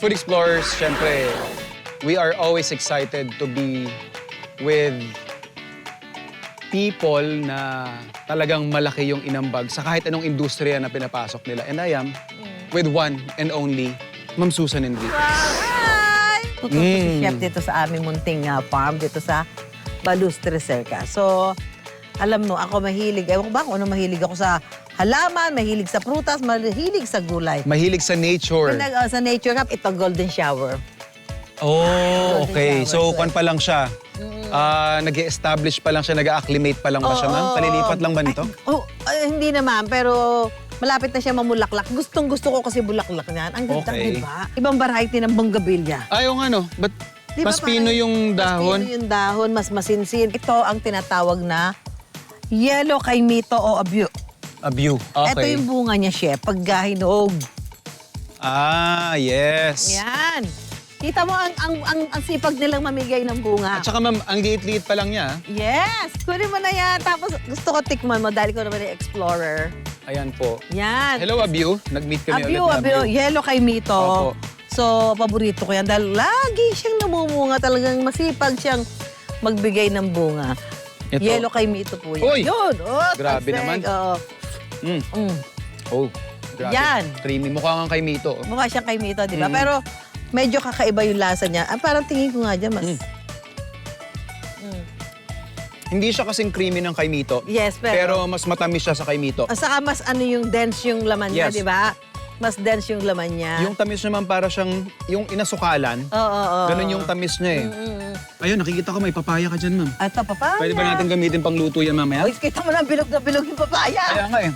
Food Explorers, syempre, we are always excited to be with people na talagang malaki yung inambag sa kahit anong industriya na pinapasok nila. And I am with one and only, Ma'am Susan Enriquez. Hi! Tututo si Chef dito sa aming munting farm, dito sa Balustre Cerca. So, alam mo, ako mahilig. Ewan ko ba kung ano mahilig ako sa halaman, mahilig sa prutas, mahilig sa gulay. Mahilig sa nature. Sa nature cup, ito golden shower. Oh, okay. Golden So, shower. kwan pa lang siya. Nag-establish pa lang siya, nag-acclimate pa lang ba siya, ma'am? Kalilipat lang ba nito? Hindi naman, pero malapit na siya mamulaklak. Gustong-gusto ko kasi bulaklak niyan. Ang ganda, Okay. di ba? Ibang variety ng bonggabilya. Ayaw nga, no? Ba't Di ba mas pino parang- yung dahon? Mas pino yung dahon, mas masinsin. Ito ang tinatawag na yellow kaimito o abyo. Abyu. Okay. Ito yung bunga niya, chef, pag hinog. Ah, yes. Yan. Kita mo ang sipag nilang mamigay ng bunga. At saka, ma'am, ang liit-liit pa lang niya. Yes! Kunin mo na yan. Tapos gusto ko tikman mo dahil ko naman yung explorer. Ayan po. Yan. Hello, Abyu. Nag-meet kami Abyo, ulit na abyo. Yellow kaimito. Opo. So, paborito ko yan dahil lagi siyang namumunga. Talagang masipag siyang magbigay ng bunga. Ito. Yellow kaimito po yan. Uy! Yun! Oh, Grabe tasek. naman. Oo. Mm. Oh, grabe. Yan. Creamy. Mukha kang kay Mito. Mukha siyang kaimito, di ba? Mm. Pero medyo kakaiba yung lasa niya. Parang tingin ko nga dyan, mas... Hindi siya kasing creamy ng kay Mito. Yes, Pero mas matamis siya sa kay Mito. At saka mas ano yung dense yung laman niya, Yes. di ba? Mas dense yung laman niya. Yung tamis naman para siyang yung inasukalan. Oo. Ganun yung tamis niya eh. Ayun, nakikita ko may papaya ka dyan, ma'am. At papaya. Pwede ba natin gamitin pang luto yan mamaya? Uy, kita mo na bilog yung papaya. Kaya nga eh.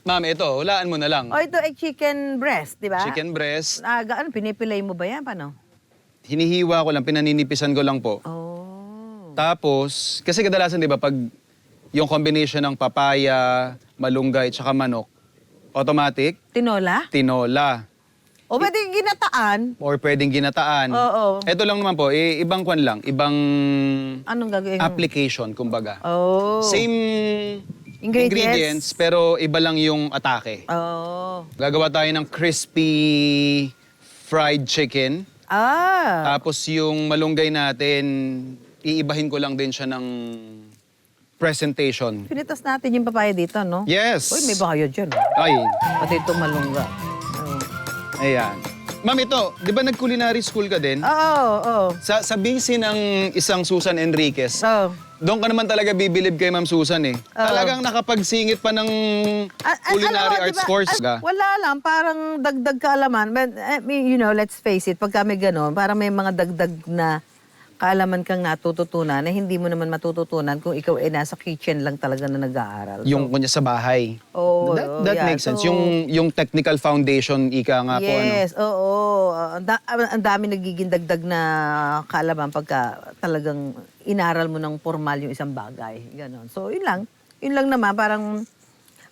Ma'am, ito, hulaan mo na lang. O, ito ay chicken breast, di ba? Chicken breast. Ano, pinipilay mo ba yan? Paano? Hinihiwa ko lang, pinaninipisan ko lang po. Oh. Tapos, kasi kadalasan, di ba, pag yung combination ng papaya, malunggay, tsaka manok, automatic, Tinola? tinola. O, pwede ginataan. Or pwedeng ginataan. Oo. Ito lang naman po, ibang kwan lang, ibang Anong gagawin? application, kumbaga. Oh. Same ingredients, pero iba lang yung atake. Oh. Gagawa tayo ng crispy fried chicken. Tapos yung malunggay natin, iibahin ko lang din siya ng presentation. Pinitas natin yung papaya dito, no? Yes! Uy, may bayad dyan. Ay, Pati itong malungga. ayan. Ma'am, ito, di ba nag-culinary school ka din? Oo. Sa base ng isang Susan Enriquez, Oh. doon ka naman talaga bibilib kay Ma'am Susan eh. Talagang nakapagsingit pa ng culinary Alam mo, arts diba, course. wala lang, parang dagdag kaalaman. But, I mean, you know, let's face it, pagka may gano'n, parang may mga dagdag na kaalaman kang natututunan na hindi mo naman matututunan kung ikaw ay nasa kitchen lang talaga na nag-aaral. Yung kunya sa bahay. Oh, That yeah. makes sense. So, Yung technical foundation, ika nga po. Ano. yes, oo. Ang dami nagiging dagdag na kaalaman pagka talagang inaral mo ng formal yung isang bagay. Ganon. So, yun lang. Yun lang naman, parang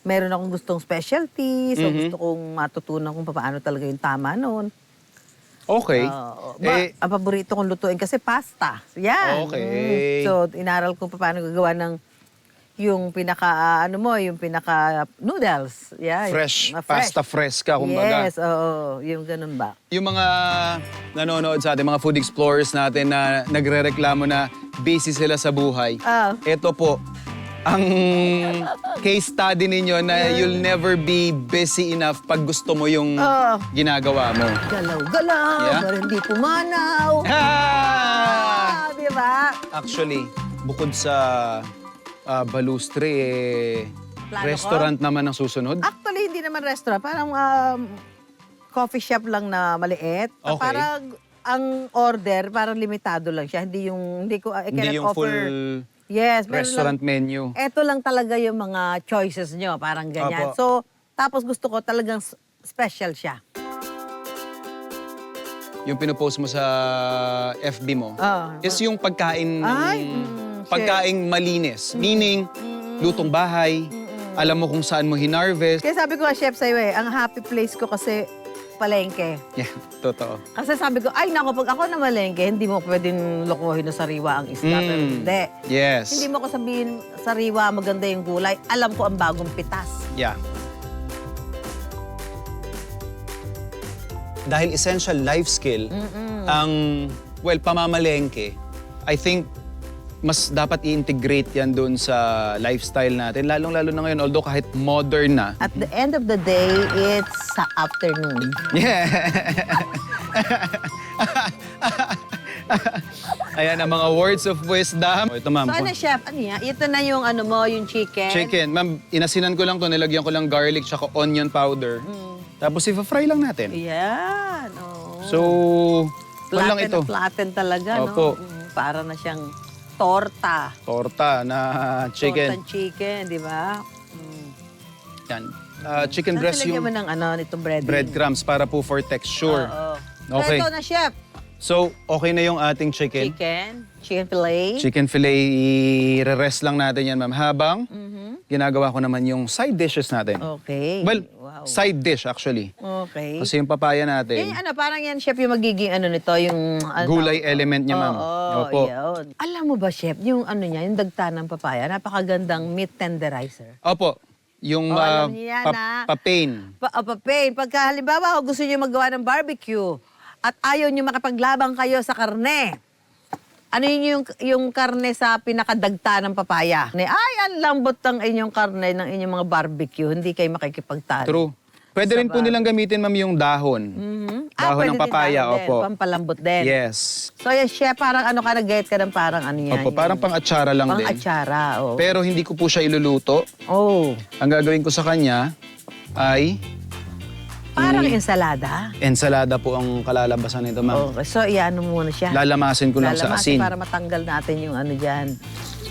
meron akong gustong specialty, so gusto kong matutunan kung paano talaga yung tama noon. Okay. Ang paborito kong lutuin kasi pasta. Yan. Okay. So, inaral ko paano gagawa ng yung yung pinaka noodles. Yeah, Fresh. yung, Pasta fresca, kumbaga. Yes, oo. Yung ganun ba? Yung mga nanonood sa atin, mga food explorers natin na nagrereklamo na busy sila sa buhay. Ito po, ang case study ninyo na you'll never be busy enough pag gusto mo yung ginagawa mo. Galaw-galaw, Yeah? pero hindi pumanaw. Di ba? Actually, bukod sa Balustre, Plano restaurant naman ang susunod. Actually, hindi naman restaurant. Parang coffee shop lang na maliit. Okay. Parang ang order, parang limitado lang siya. Hindi ko, I Hindi cannot yung offer. full Yes, meron restaurant lang. menu. Ito lang talaga yung mga choices nyo, parang ganyan. Apo. So, tapos gusto ko talagang special siya. Yung pinupost mo sa FB mo Ah. is yung pagkain Ay, pagkaing malinis. Meaning, lutong bahay, alam mo kung saan mo hinarvest. Kaya sabi ko nga, chef, sa'yo ang happy place ko kasi palengke. Yeah, totoo. Kasi sabi ko, ay nako, pag ako na malengke, hindi mo pwedeng lokohin na sariwa ang isda. Pero hindi. Yes. Hindi mo ko sabihin, sariwa, maganda yung gulay. Alam ko ang bagong pitas. Yeah. dahil essential life skill ang, well, pamamalengke, I think mas dapat i-integrate yan doon sa lifestyle natin. Lalong-lalo na ngayon, although kahit modern na. At the end of the day, it's sa afternoon. Yeah. Ayan ang mga words of wisdom. Ito, ma'am. So ano, chef? Ano yan? Ito na yung ano mo, yung chicken. Chicken. Ma'am, inasinan ko lang to. Nilagyan ko lang garlic tsaka onion powder. Tapos i-fry lang natin. Yan. Oh. So, kung lang ito. Flatten talaga, Opo. no? Para na siyang torta. Torta na chicken. Tortang chicken, di ba? Yan. Chicken breast Lagyan yung mo ng ano, nitong breading. breadcrumbs para po for texture. Oo. Okay. So, ito na, chef. So, okay na yung ating chicken. Chicken fillet. Chicken fillet, i-rest lang natin yan, ma'am. Habang ginagawa ko naman yung side dishes natin. Okay. Well, Wow. side dish actually. Okay. Kasi yung papaya natin, Yan, ano, parang yan, chef, yung magiging ano nito, yung... Ano, gulay element niya, ma'am. Oo, Opo. yun. Alam mo ba, chef, yung ano niya, yung dagta ng papaya, napakagandang meat tenderizer. Opo. Yung alam niyo yan, papain. Papain, pagka halimbawa gusto niyo magawa ng barbecue at ayaw niyo makipaglabang kayo sa karne, ano yun yung karne sa pinakadagta ng papaya? Ay, ang lambot ng inyong karne ng inyong mga barbecue, hindi kayo makikipagtalo. True. Pwede rin po nilang gamitin, ma'am, yung dahon. Dahon pwede ng din papaya, dahon din, opo. pampalambot din. Yes. So, yes, chef, parang ano ka, nag-get ka ng parang ano yan. Opo, parang pang-atsara lang din. Pang-atsara, oh. Pero hindi ko po siya iluluto. Oh. Ang gagawin ko sa kanya ay Parang ensalada. ensalada po ang kalalabasan nito, ma'am. Okay, so iano muna siya. Lalamasin ko lang sa Lalamasin asin. para matanggal natin yung ano dyan.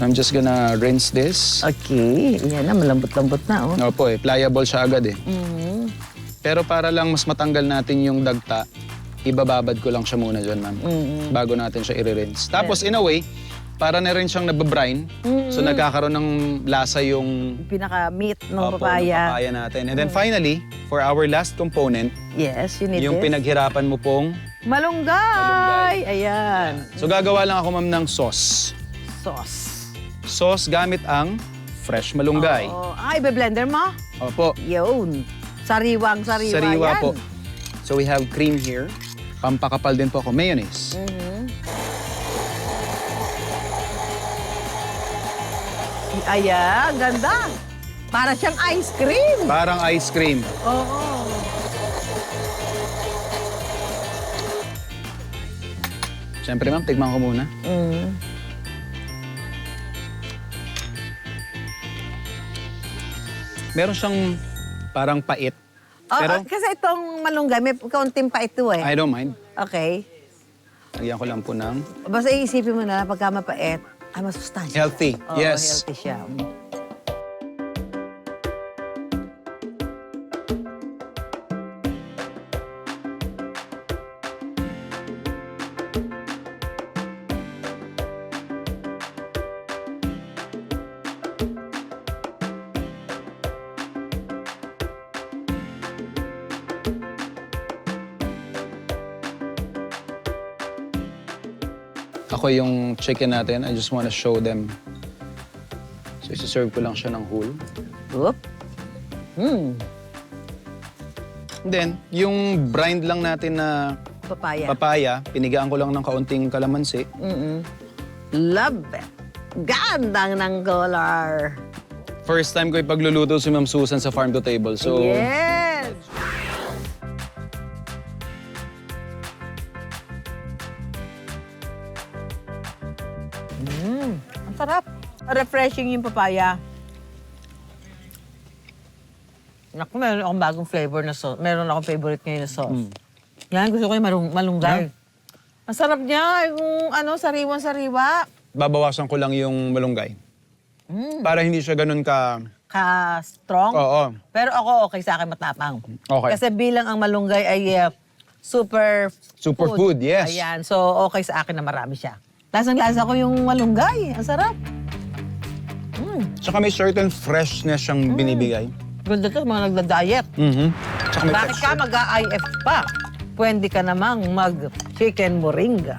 I'm just gonna rinse this. Okay, yan na, malambot-lambot na, oh. Opo pliable siya agad eh. Mhm. Pero para lang mas matanggal natin yung dagta, ibababad ko lang siya muna dyan, ma'am. Bago natin siya i-rinse. Tapos in a way, para na rin siyang nababrine. So nagkakaroon ng lasa yung Yung pinaka-meat ng opo, ng papaya. papaya natin. And then finally, for our last component, Yes, you need yung this. pinaghirapan mo pong Malunggay! Ayan. So gagawa lang ako, ma'am, ng sauce. Sauce. Sauce gamit ang fresh malunggay. Oh, ibe-blender mo? Opo. Yun. Sariwang-sariwa Sariwa yan. po. So we have cream here. Pampakapal din po ako. Mayonnaise. Ayan, ganda. Para siyang ice cream. Parang ice cream. Oo. Siyempre, ma'am, tikman ko muna. Meron siyang parang pait. Oh, Pero kasi itong malunggay, may kaunting pa ito eh. I don't mind. Okay. Lagyan ko lang po ng Basta iisipin mo na pagka mapait, ay masustansya. healthy. Oo, Yes. healthy siya. Ako yung chicken natin, I just wanna show them. So, isi-serve ko lang siya ng whole. Oop. And then, yung brined lang natin na Papaya. papaya, pinigaan ko lang ng kaunting kalamansi. Love it. Gandang ng color. First time ko ipagluluto si Ma'am Susan sa Farm to Table. So, Yes. Ang sarap. Refreshing yung papaya. Naku, meron akong bagong flavor na sauce. Meron akong favorite ngayon na sauce. Yan, gusto ko yung malunggay. Ang sarap niya, yung ano, sariwang-sariwa. babawasan ko lang yung malunggay. Para hindi siya ganun ka... Ka-strong. Oo. Pero ako, okay sa akin matapang. Okay. Kasi bilang ang malunggay ay Superfood, yes. Ayan, so okay sa akin na marami siya. Lasang-lasa ko yung malunggay. Ang sarap. Tsaka may certain freshness siyang binibigay. Ganda to, mga nagda-diet. Tsaka may Bakit ka mag-IF pa? Pwede ka namang mag-chicken moringa.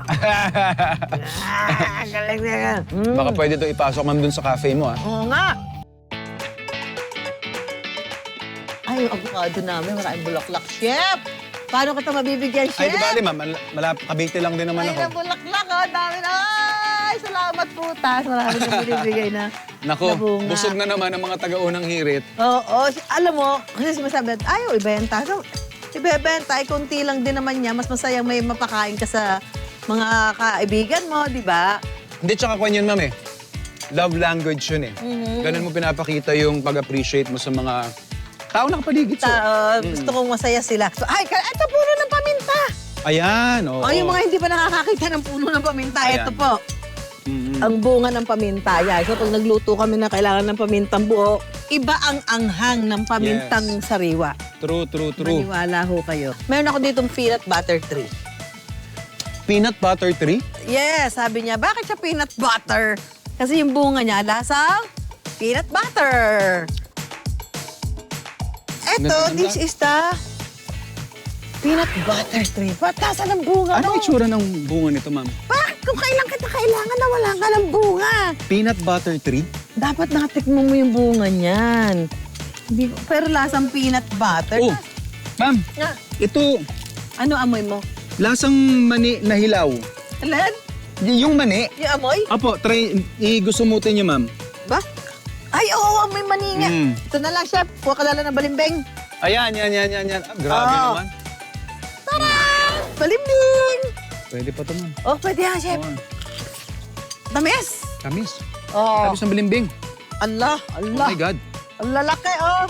Galing na yan. Baka pwede to ipasok, ma'am, dun sa cafe mo, ah. Oo nga. Ay, yung avocado namin, maraming bulaklak. Chef, Paano kita mabibigyan, Ay, chef? di bali, ma'am. Cavite lang din naman Ay, ako. na bulaklak, oh. Dami na. Ay, salamat putas. Marami kang binibigay na. Nako, na bunga. busog na naman ang mga taga-unang hirit. Oo. Alam mo, kasi sumasabi, ayaw, ibenta. So, ibebenta, ay konti lang din naman niya. Mas masayang may mapakain ka sa mga kaibigan mo, di ba? Hindi, tsaka kwan yun, ma'am eh. Love language yun eh. Ganun mo pinapakita yung pag-appreciate mo sa mga tao na kapaligid sa'yo. Gusto kong masaya sila. So, ay, ito puno ng paminta. Ayan, oo. Oh, yung mga hindi pa nakakakita ng puno ng paminta, Ayan. ito po. Ang bunga ng paminta. Yan. So, pag nagluto kami na kailangan ng pamintang buo, iba ang anghang ng pamintang sariwa. True. Maniwala ho kayo. Meron ako ditong peanut butter tree. Peanut butter tree? Yes, sabi niya, bakit siya peanut butter? Kasi yung bunga niya, lasang peanut butter. Eto, this is the peanut butter tree. Patasan ng bunga Ano mo. itsura ng bunga nito, ma'am? Bakit kung kailan kita kailangan na wala ka ng bunga? Peanut butter tree? Dapat nakatikmo mo yung bunga niyan. Hindi, pero lasang peanut butter. Oh, ma'am, Nga. ito, Ano amoy mo? lasang mani na hilaw. Alan? Yung mani? Yung amoy? Apo, try, igusumutin niyo, ma'am. Ba? Ay, oo, amoy maninga. Ito na lang, chef. Kuha ka na lang ng balimbing. Ayan. Grabe Oh. naman. Tara! Balimbing! Pwede pa ito, ma'am. Oh, pwede yan, chef. Oh, Tamis! tamis. Oh. Tamis ng bilimbing. Allah, Oh Allah. my God. Ang lalaki, oh.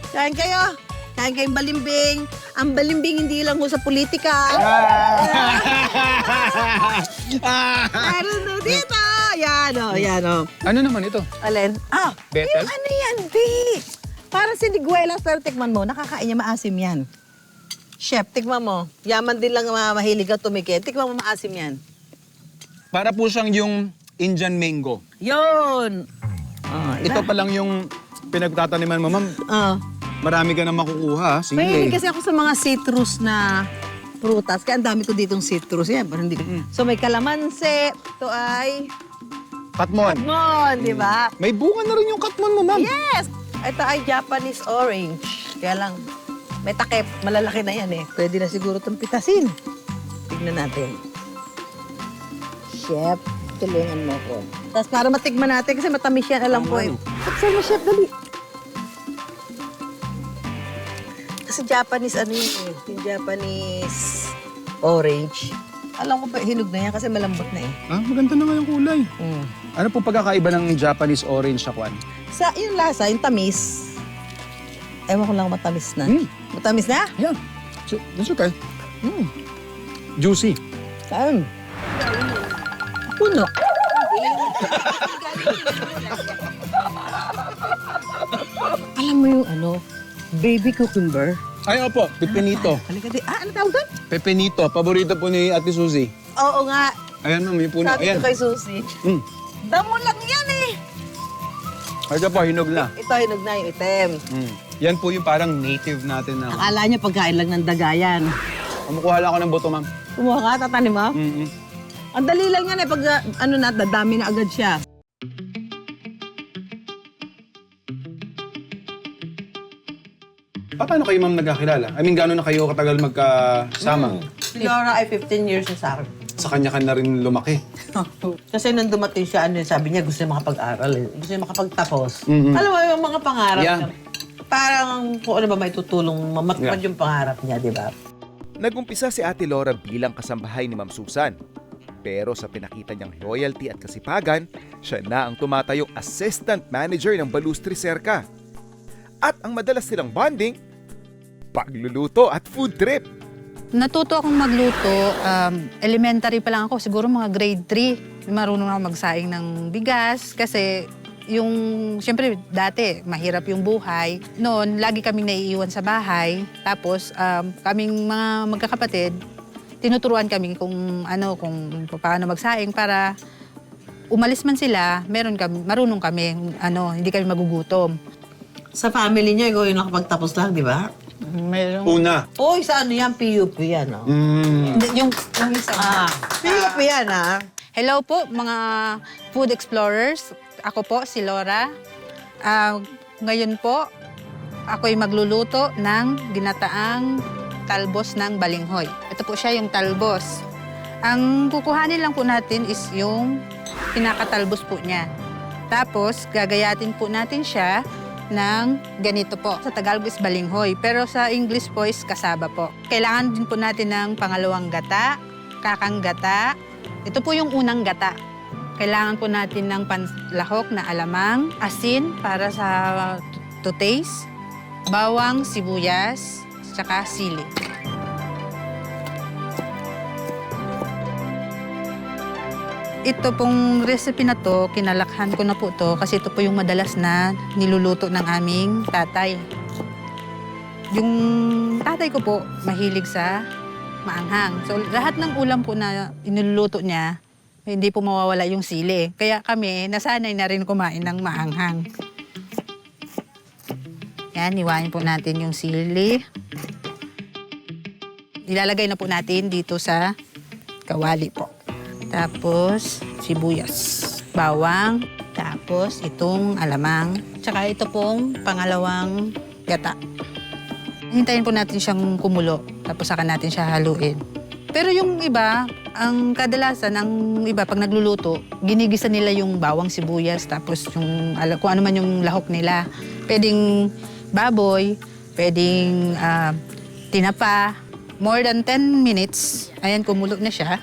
Kain kayo. Kain kayong balimbing. Ang balimbing hindi lang ho sa politika. Meron ho dito. Yan, oh, yan, oh. Ano naman ito? Alin? Ah, Betel? yung ano yan, di. Parang siniguelas, pero tikman mo, nakakain niya, maasim yan. Chef, tikman mo. Yaman din lang mahilig ka tumikin. Tikman mo, maasim yan. Para po siyang yung Indian mango. Yun! Oh, Ito pa lang yung pinagtataniman mo, ma'am. Oh. Marami ka na makukuha. Sige. Mahilig kasi ako sa mga citrus na prutas. Kaya ang dami ko ditong citrus. Yan, parang hindi ko. So may kalamansi. Ito ay Katmon. katmon, di ba? May bunga na rin yung katmon mo, ma'am. Yes! Ito ay Japanese orange. Kaya lang, may takip. Malalaki na yan eh. Pwede na siguro itong pitasin. Tignan natin. Chef, tulungan mo ko. Tapos para matikman natin, kasi matamis yan, alam ko eh. Buksan mo, chef, dali. Kasi Japanese, ano yun eh, yung Japanese orange. Alam ko pa, hinog na yan kasi malambot na eh. Ah, maganda na nga yung kulay. Ano po pagkakaiba ng Japanese orange sa kwan? Sa yung lasa, yung tamis, ewan ko lang matamis na. Matamis na? Yeah. That's okay. Juicy. Saan? Puno. Alam mo yung ano, baby cucumber? Ay, opo. Pepinito. Halika di. Ah, ano tawag doon? Pepinito. Paborito po ni Ate Suzy. Oo nga. Ayan, ma'am. Yung puno. Sabi Ayan. ko kay Susie. Damo lang yan eh. Ito po, hinog na. Ito, hinog na yung itim. Yan po yung parang native natin na. Akala niya pagkain lang ng dagayan. Kumukuha lang ako ng buto, ma'am. Kumuha ka, tatanim mo? Ang dali lang yan eh. Pag ano na, dadami na agad siya. Paano kayo, ma'am, nagkakilala? I mean, gano'n na kayo katagal magkasama? Si Laura ay 15 years na sa akin. Sa kanya ka na rin lumaki. Kasi nung dumating siya, ano, sabi niya gusto niya makapag-aral. Eh. Gusto niya makapagtapos. Alam mo yung mga pangarap Yeah. niya. Parang kung ano ba may tutulong mamatupad yung pangarap niya, di ba? Nagumpisa si Ate Laura bilang kasambahay ni Ma'am Susan. Pero sa pinakita niyang loyalty at kasipagan, siya na ang tumatayong assistant manager ng Balustri Cerca. At ang madalas nilang bonding, pagluluto at food trip. Natuto akong magluto, elementary pa lang ako, siguro mga grade 3. Marunong ako magsaing ng bigas kasi yung, siyempre dati, mahirap yung buhay. Noon, lagi kaming naiiwan sa bahay. Tapos, kaming mga magkakapatid, tinuturuan kami kung paano magsaing para umalis man sila, marunong kami, hindi kami magugutom. Sa family niya, ikaw yung nakapagtapos lang, di ba? Meron. Una. Uy, sa ano yan? PUP yan, oh. Yung isa. PUP yan, ah. Hello po, mga food explorers. Ako po, si Laura. Ngayon po, ako'y magluluto ng ginataang talbos ng balinghoy. Ito po siya yung talbos. Ang kukuhanin lang po natin is yung pinakatalbos po niya. Tapos, gagayatin po natin siya ng ganito po. Sa Tagalog is balinghoy, pero sa English po is kasaba po. Kailangan din po natin ng pangalawang gata, kakang gata. Ito po yung unang gata. Kailangan po natin ng panlahok na alamang, asin para sa to taste, bawang, sibuyas, tsaka sili. Ito pong recipe na to, kinalakhan ko na po to kasi ito po yung madalas na niluluto ng aming tatay. Yung tatay ko po, mahilig sa maanghang. So lahat ng ulam po na iniluluto niya, hindi po mawawala yung sili. Kaya kami, nasanay na rin kumain ng maanghang. Yan, iwain po natin yung sili. Ilalagay na po natin dito sa kawali po. Tapos, sibuyas, bawang, tapos itong alamang, tsaka ito pong pangalawang gata. Hintayin po natin siyang kumulo, tapos saka natin siya haluin. Pero yung iba, ang kadalasan, ang iba pag nagluluto, ginigisa nila yung bawang, sibuyas, tapos yung, kung ano man yung lahok nila. Pwedeng baboy, pwedeng tinapa. More than 10 minutes, ayan, kumulo na siya.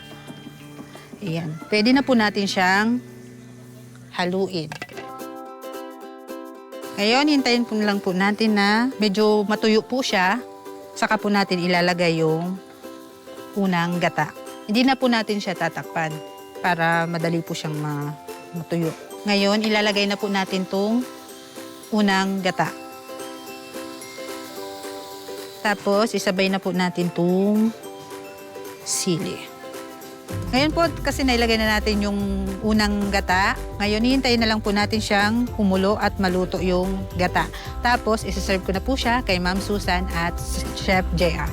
Ayan. Pwede na po natin siyang haluin. Ngayon, hintayin po lang po natin na medyo matuyo po siya. Saka po natin ilalagay yung unang gata. Hindi na po natin siya tatakpan para madali po siyang matuyo. Ngayon, ilalagay na po natin tong unang gata. Tapos, isabay na po natin tong sili. Ngayon po, kasi nailagay na natin yung unang gata, ngayon hihintayin na lang po natin siyang kumulo at maluto yung gata. Tapos, isi-serve ko na po siya kay Ma'am Susan at Chef JR.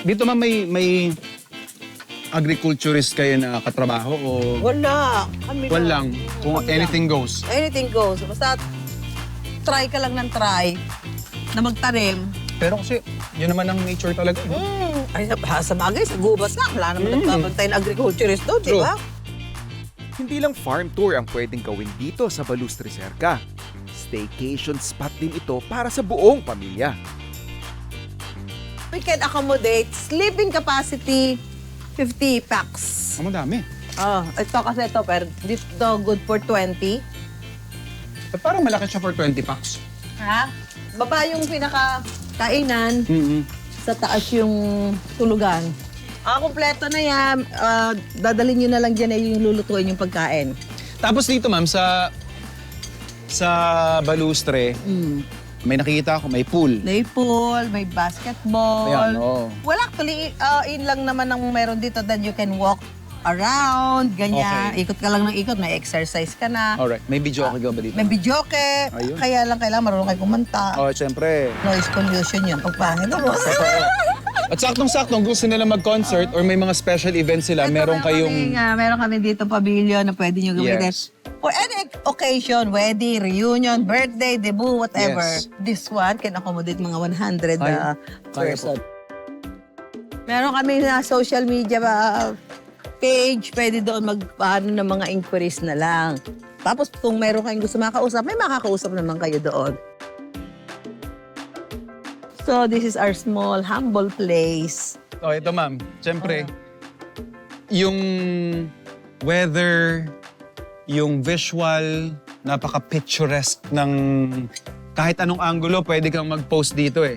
Dito ma'am, may agriculturist kayo na katrabaho o Wala. Kami walang? Kung Kami lang. anything goes. Anything goes. Basta try ka lang ng try na magtanim. Pero kasi, yun naman ang nature talaga. Ay, sa bagay, sa gubas nga. Wala naman nagbabantay na agriculturist doon, di True. ba? Hindi lang farm tour ang pwedeng gawin dito sa Balustri Cerca. Staycation spot din ito para sa buong pamilya. We can accommodate sleeping capacity 50 packs. Ang madami. Ito kasi ito, pero dito good for 20. At parang malaki siya for 20 packs. Ha? Baba yung pinaka-kainan, sa taas yung tulugan. Kompleto na yan. Dadalhin nyo na lang dyan yung lulutuin yung pagkain. Tapos dito ma'am, sa Balustre, may nakikita ako, may pool. May pool, may basketball. Ayan, oo. Well, actually, yun lang naman ang meron dito that you can walk around, ganyan. Okay. Ikot ka lang ng ikot, may exercise ka na. Alright, may video ka ba dito? May videoke. Ayun. Kaya lang kailangan marunong kayo kumanta. Oh, siyempre. Noise pollution yun. Pag pangit mo. At saktong-saktong gusto nila mag-concert or may mga special events sila, meron kayong... Meron kami dito pavilion na pwede nyo gamitin. Yes. For any occasion, wedding, reunion, birthday, debut, whatever. Yes. This one can accommodate mga 100 Kaya person. Meron kami na social media page. Pwede doon magpaano ng mga inquiries na lang. Tapos kung meron kayong gusto makakausap, may makakausap naman kayo doon. So this is our small, humble place. Oh, ito ma'am. Siyempre, yung weather, yung visual, napaka-picturesque ng kahit anong angulo, pwede kang mag-post dito eh.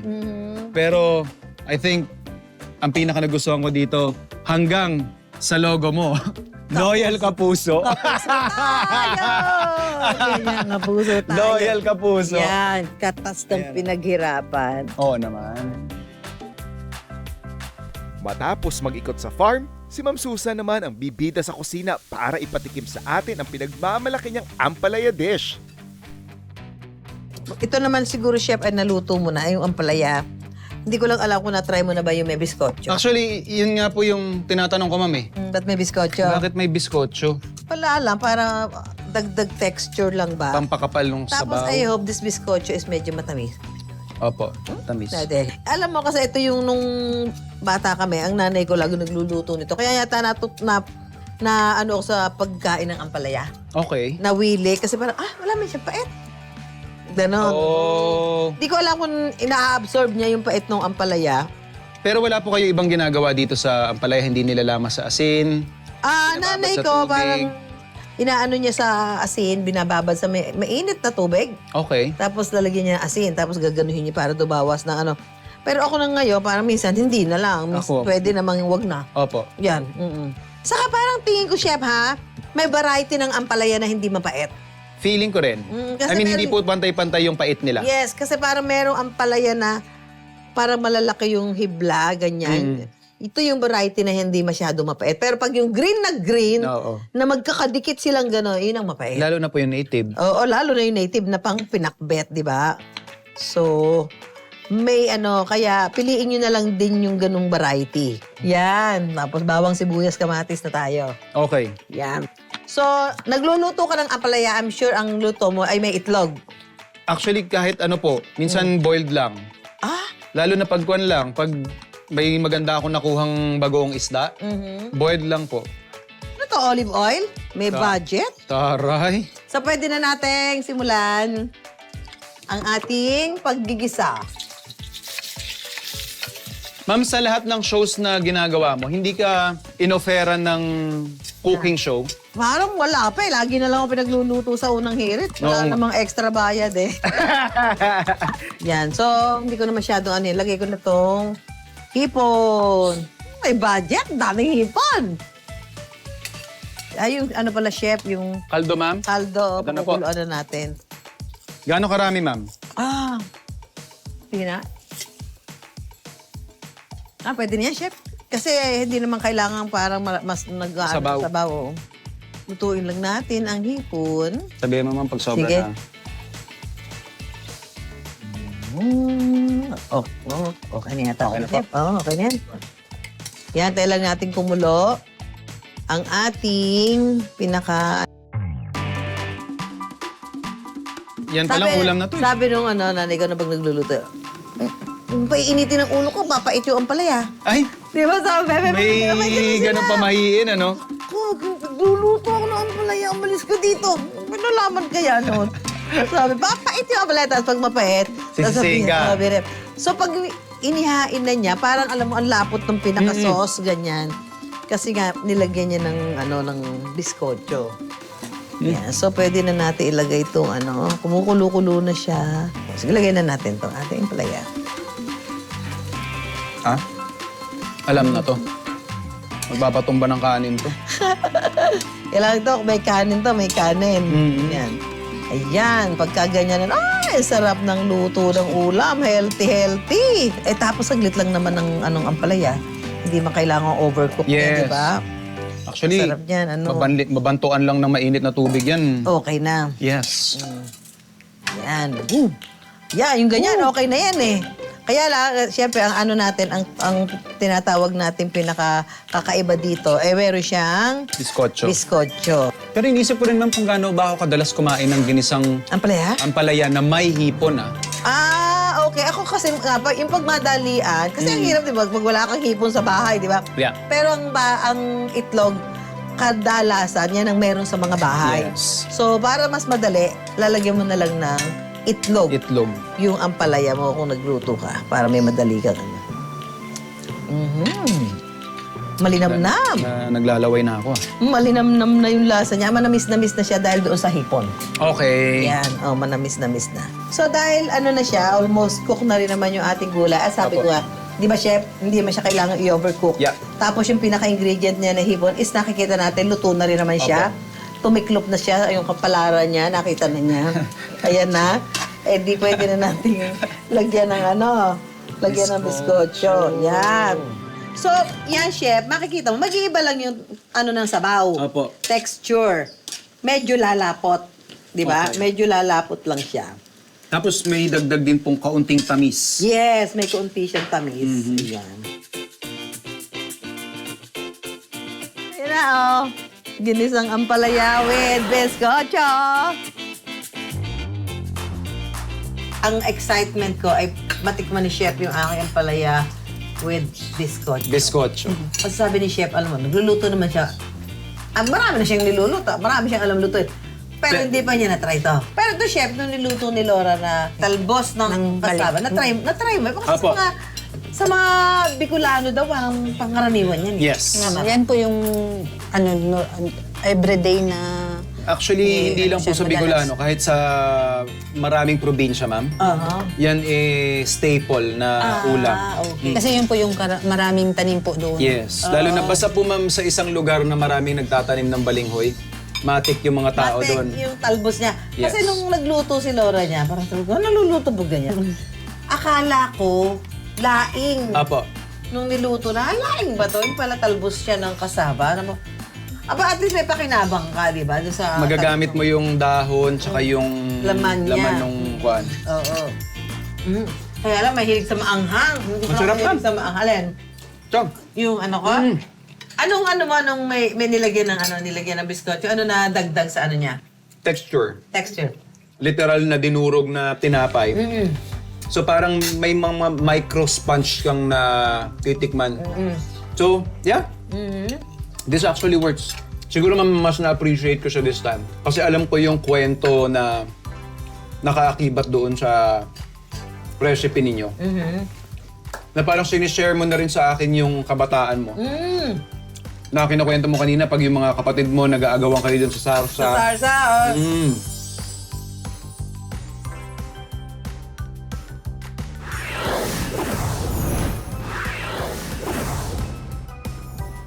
Pero I think ang pinaka nagustuhan ko dito, hanggang sa logo mo, Loyal Kapuso. Ganyan, kapuso tayo. Loyal Kapuso. Yan, katas ng Ayan. pinaghirapan. Oo naman. Matapos mag-ikot sa farm, si Ma'am Susan naman ang bibida sa kusina para ipatikim sa atin ang pinagmamalaki niyang ampalaya dish. Ito naman siguro, chef, ay naluto mo na yung ampalaya. Hindi ko lang alam kung na-try mo na ba yung may biskotso. Actually, yun nga po yung tinatanong ko, ma'am eh. Ba't may biskotso? Bakit may biskotso? Wala lang, para dagdag texture lang ba? Pampakapal nung Tapos sabaw. I hope this biskotso is medyo matamis. Opo, tamis. Dati. Alam mo kasi ito yung nung bata kami, ang nanay ko lagi nagluluto nito. Kaya yata na ano ako sa pagkain ng ampalaya. Okay. Nawili kasi parang, wala man siya pait. Ganon. Oh. Di ko alam kung ina-absorb niya yung pait ng ampalaya. Pero wala po kayo ibang ginagawa dito sa ampalaya, hindi nilalama sa asin? Nanay sa ko tubig. parang inaano niya sa asin, binababad sa mainit na tubig. Okay. Tapos lalagyan niya ng asin, tapos gaganuhin niya para dubawas ng ano. Pero ako na ngayon, parang minsan hindi na lang. Ako. Pwede namang wag na. Opo. Yan. Saka parang tingin ko, Chef, ha? May variety ng ampalaya na hindi mapait. Feeling ko rin. Kasi I mean, hindi meron- po pantay-pantay yung pait nila. Yes, kasi parang merong ampalaya na parang malalaki yung hibla, ganyan. Ito yung variety na hindi masyado mapait. Pero pag yung green, Oo. na magkakadikit silang gano'n, yun ang mapait. Lalo na po yung native. Oo, lalo na yung native na pang pinakbet, di ba? So, may kaya piliin nyo na lang din yung ganung variety. Yan. Tapos bawang sibuyas, kamatis na tayo. Okay. Yan. So, nagluluto ka ng ampalaya, I'm sure ang luto mo ay may itlog. Actually, kahit ano po, minsan boiled lang. Lalo na pagkuan lang, pag may maganda akong nakuhang bagoong isda, boiled lang po. Ano to, olive oil? May budget? Taray. So, pwede na nating simulan ang ating paggigisa. Ma'am, sa lahat ng shows na ginagawa mo, hindi ka inoferan ng cooking show? Parang wala pa eh. Lagi na lang ako pinagluluto sa unang hirit. Wala Oo. namang extra bayad eh. Yan. So, hindi ko na masyadong lagay ko na tong hipon. May budget. Daming hipon. Ay, yung pala, chef, yung Kaldo, ma'am? kaldo. Ito na po. Pakukuluan na natin. Gaano karami, ma'am? Sige na. Pwede niya, chef. Kasi hindi naman kailangan parang mas Sabaw. sabaw. Oh. Lutuin lang natin ang hipon. Sabihin mo, ma'am, pag sobra Sige. na. Okay na yata. Okay na po. Okay na yan. Yan, tayo lang natin kumulo ang ating pinaka... Yan palang ulam na to. Sabi nung nanay ko na pag nagluluto, paiinitin ang ulo ko, papait yung ampalaya. Ay, Di ba sabi, may ganun pamahiin, ano? Luluto ako ng ampalaya, umalis ko dito. Pinalaman kaya noon. Sabi, papait yung ampalaya, tapos pag mapait, Sisisihin ka. So pag inihain na niya, parang alam mo, ang lapot ng pinaka-sauce, ganyan. Kasi nga, nilagyan niya ng biskotso. Yeah, so pwede na natin ilagay itong kumukulo-kulo na siya. Sige, lagay na natin itong ating ampalaya. Ha? Alam na to. Magpapatumba ng kanin to. Kailangan ito, may kanin to, may kanin. Yan. Ayan, pagka ganyan, sarap ng luto ng ulam, healthy. Tapos saglit lang naman ng ampalaya. Hindi man kailangan overcook Yes. yan, di ba? Actually, Sarap yan, mabantuan lang ng mainit na tubig yan. Okay na. Yes. Yan. Yan, yung ganyan, okay na yan eh. Kaya lang, siyempre, ang natin, ang tinatawag natin pinaka-kakaiba dito, meron siyang Biskotso. biskotso. Pero inisip ko rin, ma'am, kung gaano ba ako kadalas kumain ng ginisang Ampalaya? ampalaya na may hipon, Okay. Ako kasi, yung pagmadalian, kasi ang hirap, di ba? Pag wala kang hipon sa bahay, di ba? Yeah. Pero ang itlog, kadalasan, yan ang meron sa mga bahay. Yes. So, para mas madali, lalagyan mo na lang ng itlog. Itlog. Yung ampalaya mo kung nagluto ka, para may madali ka. Malinamnam. Na naglalaway na ako, Malinamnam na yung lasa niya. Manamis-namis na siya dahil doon sa hipon. Okay. Yan, manamis-namis na. So dahil na siya, almost cook na rin naman yung ating gulay. At sabi Opo. ko nga, di ba chef, hindi man siya kailangan i-overcook. Yeah. Tapos yung pinaka-ingredient niya na hipon is nakikita natin, luto na rin naman siya. Tumiklop na siya, yung kapalaran niya, nakita na niya. Ayan na. Di pwede na natin lagyan ng lagyan ng biskotso. Yan. So, yan chef, makikita mo, mag-iiba lang yung ng sabaw. Opo. Texture. Medyo lalapot. Di ba? Okay. Medyo lalapot lang siya. Tapos may dagdag din pong kaunting tamis. Yes, may kaunti siyang tamis. Ayan. Ayan na, oh. Ginisang ampalaya with bizcocho. Ang excitement ko ay matikman ni Chef yung aking ampalaya with bizcocho. Biscocho. Kasi sabi ni Chef, alam mo, nagluluto naman siya. Marami na siyang niluluto. Marami siyang alam lutuin. Pero hindi pa niya na-try to. Pero ito, Chef, nung niluto ni Laura na talbos ng kasaba, na-try mo. Kasi Apo. sa mga Bicolano daw, parang pangaraniwan yan. Yes. Yan po yung everyday na... Actually, hindi lang po sa Bicolano, kahit sa maraming probinsya, ma'am. Yan staple na ulam. Okay. Kasi yun po yung maraming tanim po doon. Yes. Lalo na basta po, ma'am, sa isang lugar na maraming nagtatanim ng balinghoy, matik yung mga tao Matik doon. yung talbos niya. Yes. Kasi nung nagluto si Laura niya, parang sabi ko, naluluto ba ganyan? Akala ko, laing. Apo. Nung niluto na, laing ba to? Yung pala talbos siya ng kasaba. Ano mo? Aba, at least may pakinabang ka, di ba? Doon sa Magagamit mo yung dahon, tsaka yung Laman niya. laman ng kwan. Oo. Kaya lang, mahilig sa maanghang. Hindi ko Masarap mahilig yan. sa maanghalen. Chong. Yung ano ko? Anong may nilagyan ng biskotso? Ano na dagdag sa ano niya? Texture. Texture. Literal na dinurog na tinapay. So parang may mga micro sponge kang na titikman. So, yeah. This actually works. Siguro mas na-appreciate ko siya this time. Kasi alam ko yung kwento na nakaakibat doon sa recipe ninyo. Na parang sinishare mo na rin sa akin yung kabataan mo. Na kinukwento mo kanina pag yung mga kapatid mo nag-aagawan kayo dun sa sarsa. Sa sarsa, oh.